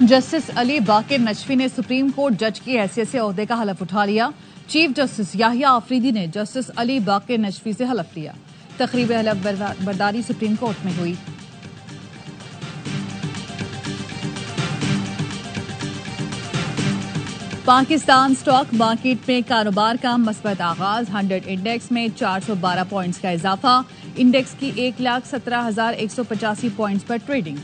Justice Ali बाकिर नजफी ने supreme court जज की हैसियत से ओहदे का हलफ उठा लिया। चीफ जस्टिस याहिया आफरीदी ने जस्टिस अली बाकिर नजफी से हलफ लिया। तकरीब हलफ बर्दारी सुप्रीम कोर्ट में हुई। पाकिस्तान स्टॉक मार्केट में कारोबार का मस्बत आगाज। 100 इंडेक्स में 412 पॉइंट्स का इजाफा। इंडेक्स की 1,17,185 पॉइंट्स पर ट्रेडिंग।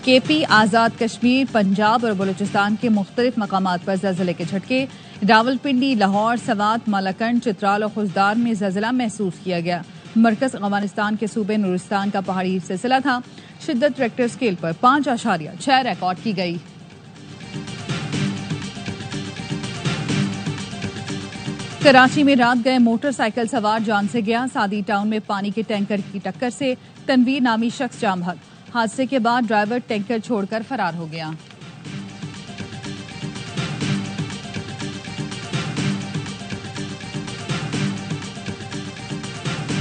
केपी, आजाद कश्मीर, पंजाब और बलूचिस्तान के मुख्तलिफ मकामात पर ज़लज़ले के झटके। रावलपिंडी, लाहौर, सवात, मालाकंड, चित्राल और खुजदार में ज़लज़ला महसूस किया गया। मरकज अफगानिस्तान के सूबे नूरिस्तान का पहाड़ी सिलसिला था। शिद्दत रेक्टर स्केल पर 5.6 रिकॉर्ड की गई। कराची में रात गए मोटरसाइकिल सवार जान से गया। सादी टाउन में पानी के टैंकर की टक्कर से तनवीर नामी शख्स जाम बहक। हादसे के बाद ड्राइवर टैंकर छोड़कर फरार हो गया।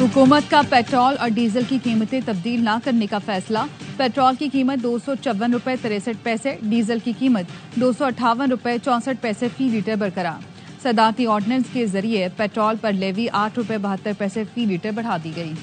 हुकूमत का पेट्रोल और डीजल की कीमतें तब्दील न करने का फैसला। पेट्रोल की कीमत 254 रुपए 63 पैसे, डीजल की कीमत 258 रुपए 64 पैसे फी लीटर बरकरार। सदारती ऑर्डिनेंस के जरिए पेट्रोल पर लेवी 8 रुपए 72 पैसे फी लीटर बढ़ा दी गई।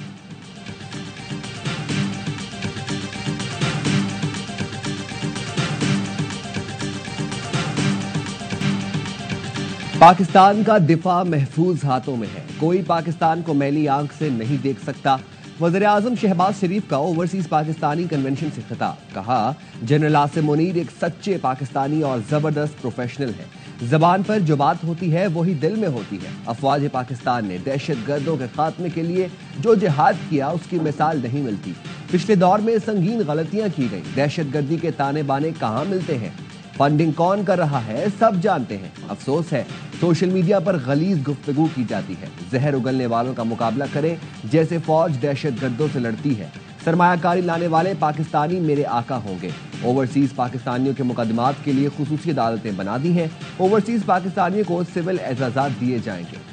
पाकिस्तान का दिफा महफूज हाथों में है। कोई पाकिस्तान को मैली आंख से नहीं देख सकता। वज़ीर-ए-आज़म शहबाज शरीफ का ओवरसीज पाकिस्तानी कन्वेंशन से खिताब। कहा, जनरल आसिम मुनीर एक सच्चे पाकिस्तानी और जबरदस्त प्रोफेशनल है। जबान पर जो बात होती है वही दिल में होती है। अफवाज पाकिस्तान ने दहशत गर्दों के खात्मे के लिए जो जिहाद किया उसकी मिसाल नहीं मिलती। पिछले दौर में संगीन गलतियां की गई। दहशत गर्दी के ताने बाने कहाँ मिलते हैं, फंडिंग कौन कर रहा है सब जानते हैं। अफसोस है सोशल मीडिया पर गलीज गुफ्तगू की जाती है। जहर उगलने वालों का मुकाबला करें जैसे फौज दहशत गर्दों से लड़ती है। सरमायाकारी लाने वाले पाकिस्तानी मेरे आका होंगे। ओवरसीज पाकिस्तानियों के मुकदमात के लिए खुसूसी अदालतें बना दी हैं। ओवरसीज पाकिस्तानियों को सिविल एजाजात दिए जाएंगे।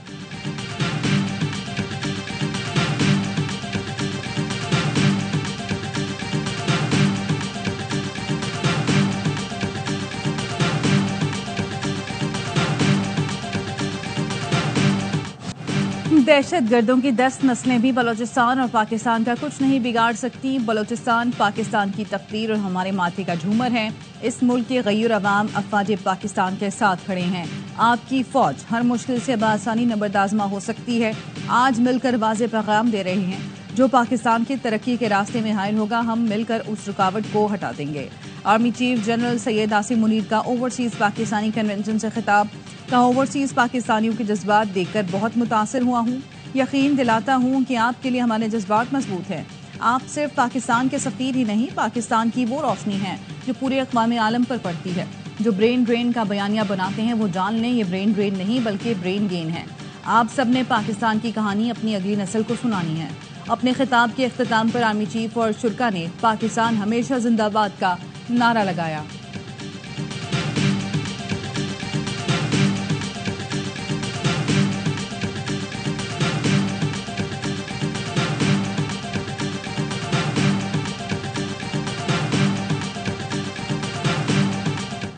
दहशत गर्दों की 10 नस्लें भी बलूचिस्तान और पाकिस्तान का कुछ नहीं बिगाड़ सकती। बलूचिस्तान पाकिस्तान की तकदीर और हमारे माथे का झूमर है। इस मुल्क के गैर अवाम अफवाज पाकिस्तान के साथ खड़े हैं। आपकी फौज हर मुश्किल से बआसानी नबरदाजमा हो सकती है। आज मिलकर वाज़े पैगाम दे रहे हैं, जो पाकिस्तान की तरक्की के रास्ते में हायल होगा हम मिलकर उस रुकावट को हटा देंगे। Army chief general Syed Asim Munir का ओवरसीज पाकिस्तानी कन्वेंशन से खिताब। कहा, ओवरसीज पाकिस्तानियों के जज्बात देखकर बहुत मुतासिर हुआ हूँ। यकीन दिलाता हूँ कि आपके लिए हमारे जज्बात मजबूत हैं। आप सिर्फ पाकिस्तान के सफीर ही नहीं, पाकिस्तान की वो रोशनी है जो पूरे अक़वाम आलम पर पड़ती है। जो ब्रेन ड्रेन का बयानिया बनाते हैं वो जान लें ये ब्रेन ड्रेन नहीं बल्कि ब्रेन गेन है। आप सब ने पाकिस्तान की कहानी अपनी अगली नस्ल को सुनानी है। अपने खिताब के इख्तिताम पर आर्मी चीफ और शुरा ने पाकिस्तान हमेशा जिंदाबाद का नारा लगाया।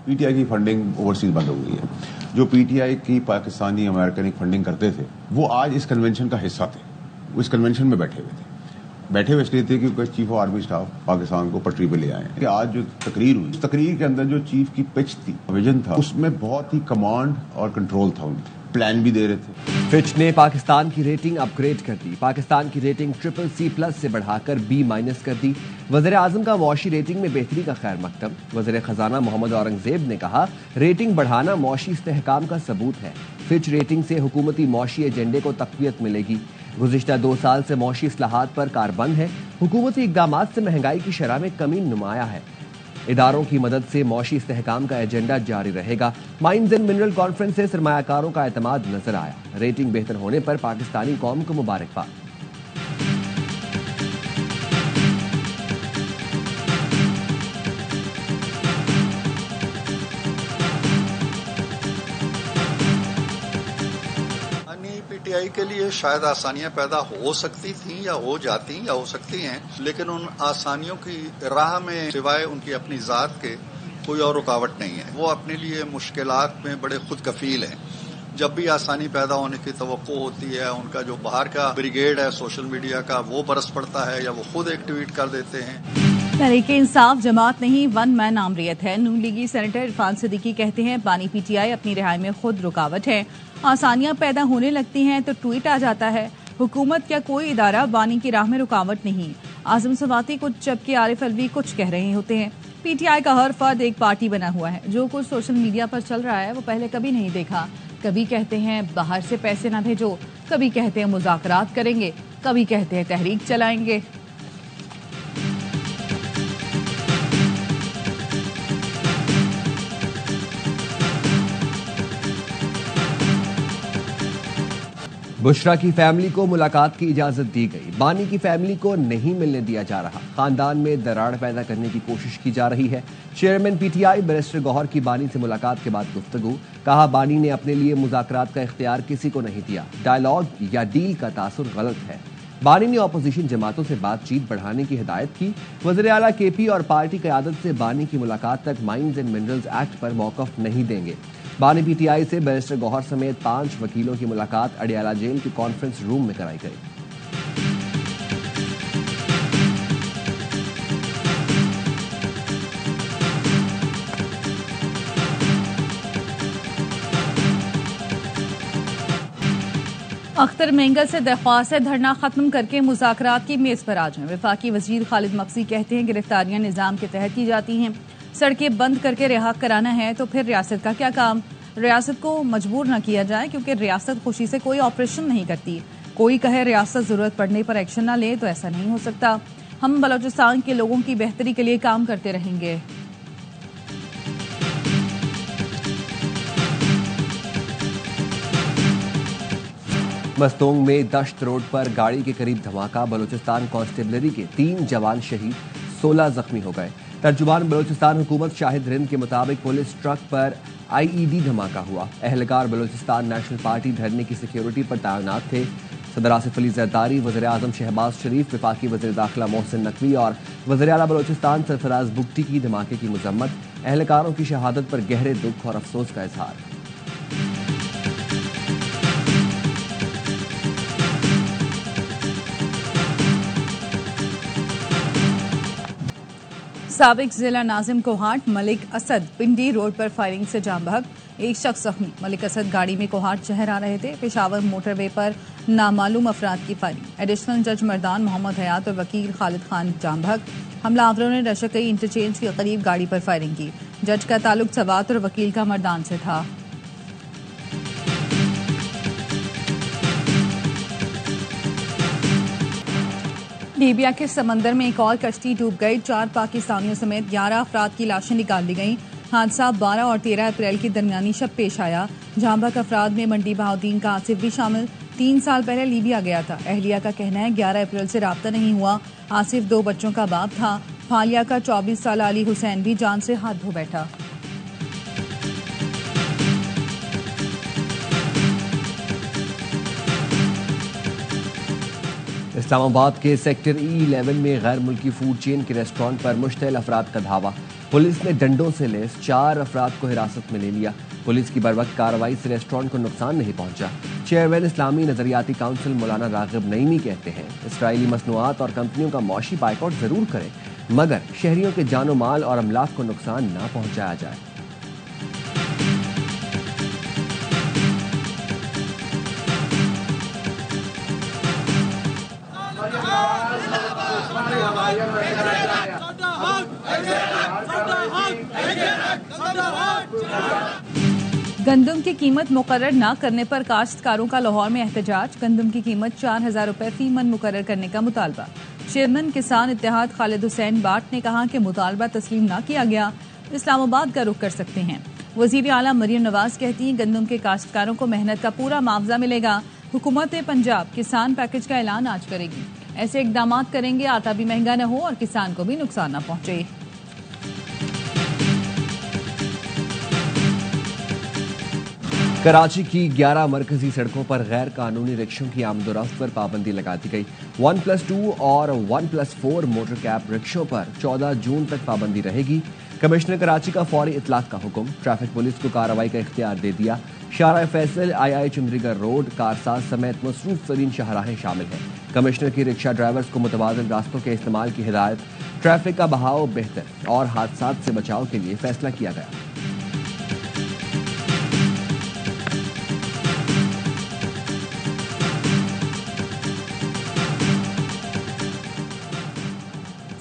पीटीआई की फंडिंग ओवरसीज बंद हो गई है। जो पीटीआई की पाकिस्तानी अमेरिकन फंडिंग करते थे वो आज इस कन्वेंशन का हिस्सा थे। वो इस कन्वेंशन में बैठे हुए इसलिए थे क्योंकि chief of army staff Pakistan को पटरी पे ले आए कि आज जो तकरीर हुई, तकरीर के अंदर जो चीफ की पिच थी, विजन था, उसमें बहुत ही कमांड और कंट्रोल था। उनके प्लान भी दे रहे थे। फिच ने पाकिस्तान की रेटिंग अपग्रेड कर दी। पाकिस्तान की रेटिंग CCC+ से बढ़ाकर B- कर दी। वज़ीर-ए-आज़म का मौशी रेटिंग में बेहतरी का खैर मकदम। वज़ीर खजाना मोहम्मद औरंगजेब ने कहा, रेटिंग बढ़ाना मौशी इस्तेहकाम का सबूत है। फिच रेटिंग से हुकूमती मौशी एजेंडे को तक़वियत मिलेगी। गुज़िश्ता 2 साल से मौशी इस्लाहात पर कारबंद है। हुकूमती इक़दामात से महंगाई की शरह में कमी नुमाया है। इदारों की मदद से मौशी इस्तेहकाम का एजेंडा जारी रहेगा। माइंस एंड मिनरल कॉन्फ्रेंस से सरमायाकारों का एतमाद नजर आया। रेटिंग बेहतर होने पर पाकिस्तानी कौम को मुबारकबाद। पीटीआई पीटीआई के लिए शायद आसानियां पैदा हो सकती थी या हो जाती या हो सकती हैं, लेकिन उन आसानियों की राह में सिवाय उनकी अपनी जात के कोई और रुकावट नहीं है। वो अपने लिए मुश्किलात में बड़े खुद कफील हैं। जब भी आसानी पैदा होने की तवक्को होती है, उनका जो बाहर का ब्रिगेड है सोशल मीडिया का, वो बरस पड़ता है या वो खुद एक ट्वीट कर देते हैं। तहरीके इंसाफ जमात नहीं, वन मैन आमरीयत है। नून लीगी सेनेटर इरफान सिद्दीकी कहते हैं बानी पीटीआई अपनी रिहाई में खुद रुकावट है। आसानियां पैदा होने लगती हैं तो ट्वीट आ जाता है। हुकूमत या कोई इदारा बानी की राह में रुकावट नहीं। आजम सवाती कुछ जबकि आरिफ अलवी कुछ कह रहे होते हैं। पीटीआई का हर फर्द एक पार्टी बना हुआ है। जो कुछ सोशल मीडिया पर चल रहा है वो पहले कभी नहीं देखा। कभी कहते हैं बाहर से पैसे ना भेजो, कभी कहते हैं मुज़ाकरात करेंगे, कभी कहते हैं तहरीक चलाएंगे। बुशरा की फैमिली को मुलाकात की इजाजत दी गई। बानी की फैमिली को नहीं मिलने दिया जा रहा। खानदान में दरार पैदा करने की कोशिश की जा रही है। चेयरमैन पीटीआई बैरिस्टर गौहर की बानी से मुलाकात के बाद गुफ्तगू। कहा बानी ने अपने लिए मुज़ाकरात का इख्तियार किसी को नहीं दिया। डायलॉग या डील का तासुर गलत है। बानी ने अपोजिशन जमातों से बातचीत बढ़ाने की हिदायत की। वज़ीर आला केपी और पार्टी क़यादत से बानी की मुलाकात तक माइंस एंड मिनरल्स एक्ट पर मौक़िफ़ नहीं देंगे। बानी पीटीआई से बैरिस्टर गौहर समेत 5 वकीलों की मुलाकात अडियाला जेल के कॉन्फ्रेंस रूम में कराई गई। अख्तर मेंगल से दरख्वास्त है धरना खत्म करके मुज़ाकरात की मेज पर आ जाएं। वफाकी वजीर खालिद मक्सी कहते हैं गिरफ्तारियां निज़ाम के तहत की जाती हैं। सड़कें बंद करके रिहा कराना है तो फिर रियासत का क्या काम। रियासत को मजबूर न किया जाए क्योंकि रियासत खुशी से कोई ऑपरेशन नहीं करती। कोई कहे रियासत जरूरत पड़ने पर एक्शन न ले तो ऐसा नहीं हो सकता। हम बलोचिस्तान के लोगों की बेहतरी के लिए काम करते रहेंगे। मस्तोंग में दश्त रोड पर गाड़ी के करीब धमाका। बलूचिस्तान कांस्टेबलरी के 3 जवान शहीद, 16 जख्मी हो गए। तर्जुमान बलूचिस्तान हुकूमत शाहिद रिंद के मुताबिक पुलिस ट्रक पर आईईडी धमाका हुआ। एहलकार बलूचिस्तान नेशनल पार्टी धरने की सिक्योरिटी पर तैनात थे। सदर आसिफ अली जरदारी, वज़ीर आज़म शहबाज शरीफ, वफाकी वज़ीर दाखिला मोहसिन नकवी और वज़ीर आला बलूचिस्तान सरफराज बुगटी की धमाके की मजम्मत। एहलकारों की शहादत पर गहरे दुख और अफसोस का इजहार। साबिक जिला नाजिम कोहाट मलिक असद पिंडी रोड पर फायरिंग से जाम बहक, 1 शख्स जख्मी। मलिक असद गाड़ी में कोहाट शहर आ रहे थे। पेशावर मोटरवे पर नामालूम अफराद की फायरिंग। एडिशनल जज मर्दान मोहम्मद हयात और वकील खालिद खान जाम बहक। हमलावरों ने रशकई इंटरचेंज के करीब गाड़ी पर फायरिंग की। जज का ताल्लुक सवात और वकील का मर्दान से था। लीबिया के समंदर में एक और कश्ती डूब गई। 4 पाकिस्तानियों समेत 11 अफराद की लाशें निकाल ली गईं। हादसा 12 और 13 अप्रैल की दरमियानी शब पेश आया। जांबक अफराद में मंडी बहाउद्दीन का आसिफ भी शामिल। 3 साल पहले लीबिया गया था। अहलिया का कहना है 11 अप्रैल से राब्ता नहीं हुआ। आसिफ 2 बच्चों का बाप था। फालिया का 24 साल अली हुसैन भी जान से हाथ धो बैठा। इस्लामाबाद के सेक्टर E11 में गैर मुल्की फूड चेन के रेस्टोरेंट पर मुश्तइल अफराद का धावा। पुलिस ने डंडों से लैस 4 अफराद को हिरासत में ले लिया। पुलिस की बरवक्त कार्रवाई से रेस्टोरेंट को नुकसान नहीं पहुंचा। चेयरमैन इस्लामी नजरियाती काउंसिल मौलाना रागिब नईमी कहते हैं इसराइली मसनूआत और कंपनियों का मौशी बाइकआउट जरूर करें, मगर शहरियों के जानो माल और अमलाक को नुकसान न पहुंचाया जाए। गंदम की कीमत मुकर्रर न करने पर काश्तकारों का लाहौर में एहतजाज। गंदम की कीमत 4000 रुपए फी मन मुकर्रर करने का मुतालबा। चेयरमैन किसान इत्तेहाद खालिद हुसैन बाट ने कहा कि मुतालबा तस्लीम न किया गया इस्लामाबाद का रुख कर सकते हैं। वजीर आला मरियम नवाज कहती हैं गंदम के काश्तकारों को मेहनत का पूरा मुआवजा मिलेगा। हुकूमत पंजाब किसान पैकेज का ऐलान आज करेगी। ऐसे इकदाम करेंगे आटा भी महंगा न हो और किसान को भी नुकसान न पहुंचे। कराची की 11 मरकजी सड़कों पर गैर कानूनी रिक्शों की आमदोरफ्त पर पाबंदी लगा दी गई। 1+2 और 1+4 मोटर कैब रिक्शों पर 14 जून तक पाबंदी रहेगी। कमिश्नर कराची का फौरी इतलाक का हुक्म, ट्रैफिक पुलिस को कार्रवाई का इख्तियार दे दिया। शारा फैसल, आई चुंदरीगढ़ रोड, कारसाज समेत मसरूफ तरीन शाहराहें शामिल हैं। कमिश्नर की रिक्शा ड्राइवर्स को मुतबादिल रास्तों के इस्तेमाल की हिदायत। ट्रैफिक का बहाव बेहतर और हादसात से बचाव के लिए फैसला किया गया।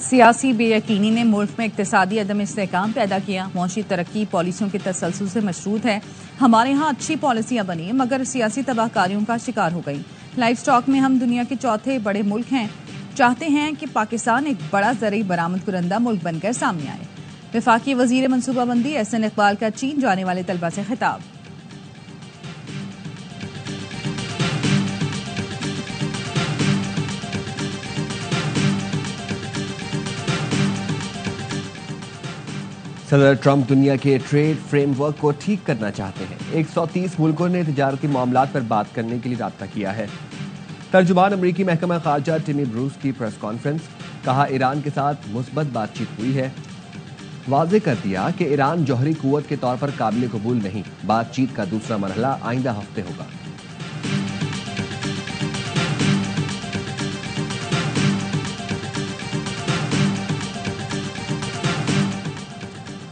सियासी बेयकीनी ने मुल्क में इक्तिसादी अदम इस्तेहकाम पैदा किया। मौशी तरक्की पॉलिसियों के तसलसल से मशरूत है। हमारे यहाँ अच्छी पॉलिसियां बनी मगर सियासी तबाहकारियों का शिकार हो गई। लाइफ स्टॉक में हम दुनिया के चौथे बड़े मुल्क हैं। चाहते हैं कि पाकिस्तान एक बड़ा ज़रई बरामद कुरंदा मुल्क बनकर सामने आए। वफाकी वजीर मनसूबाबंदी एहसन इकबाल का चीन जाने वाले तलबा से खिताब। सदर ट्रंप दुनिया के ट्रेड फ्रेमवर्क को ठीक करना चाहते हैं। 130 मुल्कों ने तिजारती मामलात पर बात करने के लिए राब्ता किया है। तर्जुमान अमरीकी महकमा खारजा टिमी ब्रूस की प्रेस कॉन्फ्रेंस, कहा ईरान के साथ मुस्बत बातचीत हुई है। वाज़ेह कर दिया कि ईरान जौहरी कुव्वत के तौर पर काबिल कबूल नहीं। बातचीत का दूसरा मरहला आइंदा हफ्ते होगा।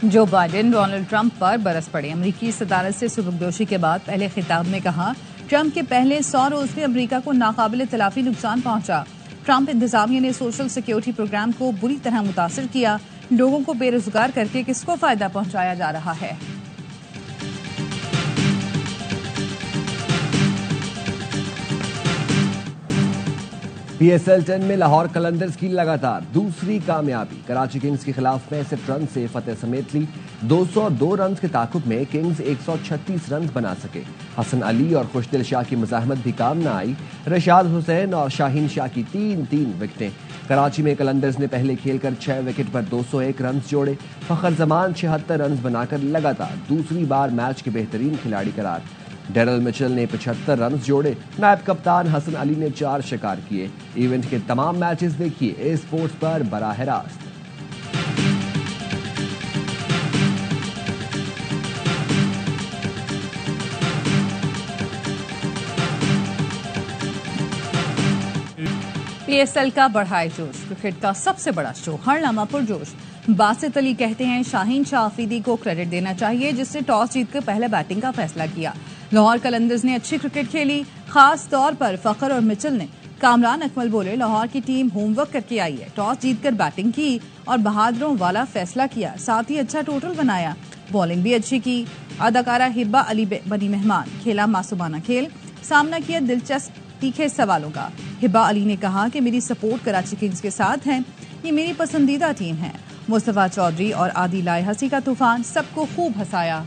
जो बाइडेन डोनाल्ड ट्रंप पर बरस पड़े। अमरीकी सदारत से सुबुकदोशी के बाद पहले खिताब में कहा, ट्रंप के पहले 100 रोज में अमरीका को नाकाबिल तलाफी नुकसान पहुंचा। ट्रंप इंतजामिया ने सोशल सिक्योरिटी प्रोग्राम को बुरी तरह मुतासिर किया। लोगों को बेरोजगार करके किसको फायदा पहुंचाया जा रहा है। PSL 10 में लाहौर कलंदर्स की लगातार दूसरी कामयाबी। कराची किंग्स के खिलाफ 65 रन से फतेह समेत ली। 202 रन के ताकुब में किंग्स 136 रन बना सके। हसन अली और खुशदिल शाह की मज़ाहमत भी काम न आई। रशाद हुसैन और शाहीन शाह की 3-3 विकेटें। कराची में कलंदर्स ने पहले खेलकर 6 विकेट पर 201 रन जोड़े। फखर जमान 76 रन बनाकर लगातार दूसरी बार मैच के बेहतरीन खिलाड़ी करार। डेरल मिचेल ने 75 रन जोड़े। नायब कप्तान हसन अली ने 4 शिकार किए। इवेंट के तमाम मैचेस देखिए ए स्पोर्ट्स पर बराह रास्त। PSL का बढ़ाए जोश। क्रिकेट का सबसे बड़ा शो हरनामा पुरजोश। बासित अली कहते हैं शाहीन शाह अफरीदी को क्रेडिट देना चाहिए जिसने टॉस जीतकर पहले बैटिंग का फैसला किया। लाहौर कलंदर्स ने अच्छी क्रिकेट खेली। खास तौर पर फखर और मिचेल ने। कामरान अकमल बोले, लाहौर की टीम होमवर्क करके आई है। टॉस जीतकर बैटिंग की और बहादुरों वाला फैसला किया। साथ ही अच्छा टोटल बनाया। बॉलिंग भी अच्छी की। अदाकारा हिब्बा अली बनी मेहमान। खेला मासूमाना खेल। सामना किया दिलचस्प तीखे सवालों का। हिब्बा अली ने कहा कि मेरी सपोर्ट कराची किंग्स के साथ है। ये मेरी पसंदीदा टीम है। मुस्तफा चौधरी और आदिलाए हंसी का तूफान सबको खूब हंसाया।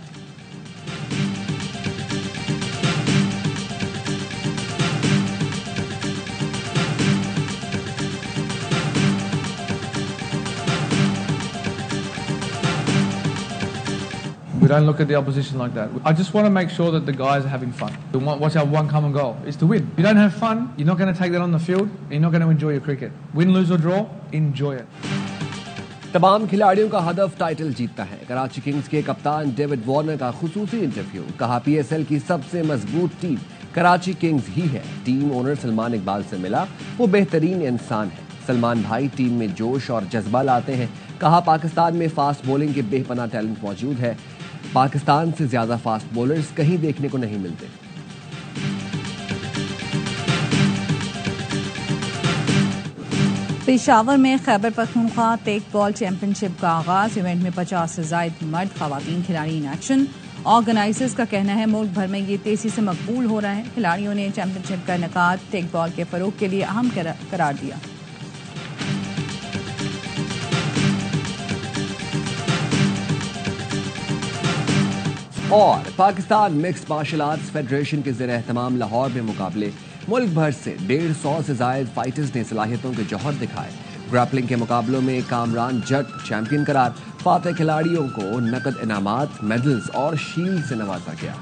We don't look at the opposition like that. I just want to make sure that the guys are having fun. What's our one common goal? Is to win. If you don't have fun, you're not going to take that on the field, and you're not going to enjoy your cricket. Win, lose or draw, enjoy it. तमाम खिलाड़ियों का हदफ title जीतना है। Karachi Kings के कप्तान David Warner का खुसूसी interview, कहा PSL की सबसे मजबूत टीम कराची किंग्स ही है। टीम ओनर सलमान इकबाल से मिला, वो बेहतरीन इंसान है। सलमान भाई टीम में जोश और जज्बा लाते हैं। कहा पाकिस्तान में फास्ट बॉलिंग के बेपनाह टैलेंट मौजूद है। पाकिस्तान से ज्यादा फास्ट बॉलर्स कहीं देखने को नहीं मिलते। पेशावर में Khyber Pakhtunkhwa teqball championship का आगाज। इवेंट में 50 से ज्यादा मर्द खवातीन खिलाड़ी इन एक्शन। ऑर्गेनाइजर्स का कहना है मुल्क भर में ये तेजी से मकबूल हो रहा है। खिलाड़ियों ने चैंपियनशिप का इनेकाद टेक बॉल के फरोग के लिए अहम करार दिया। और Pakistan mixed martial arts federation के ज़रिए तमाम लाहौर में मुकाबले। मुल्क भर से 150 से ज्यादा फाइटर्स ने सलाहियतों के जौहर दिखाए। ग्रैपलिंग के मुकाबलों में कामरान जट चैंपियन करार। फातह खिलाड़ियों को नकद इनामात, मेडल्स और शील्ड से नवाजा गया।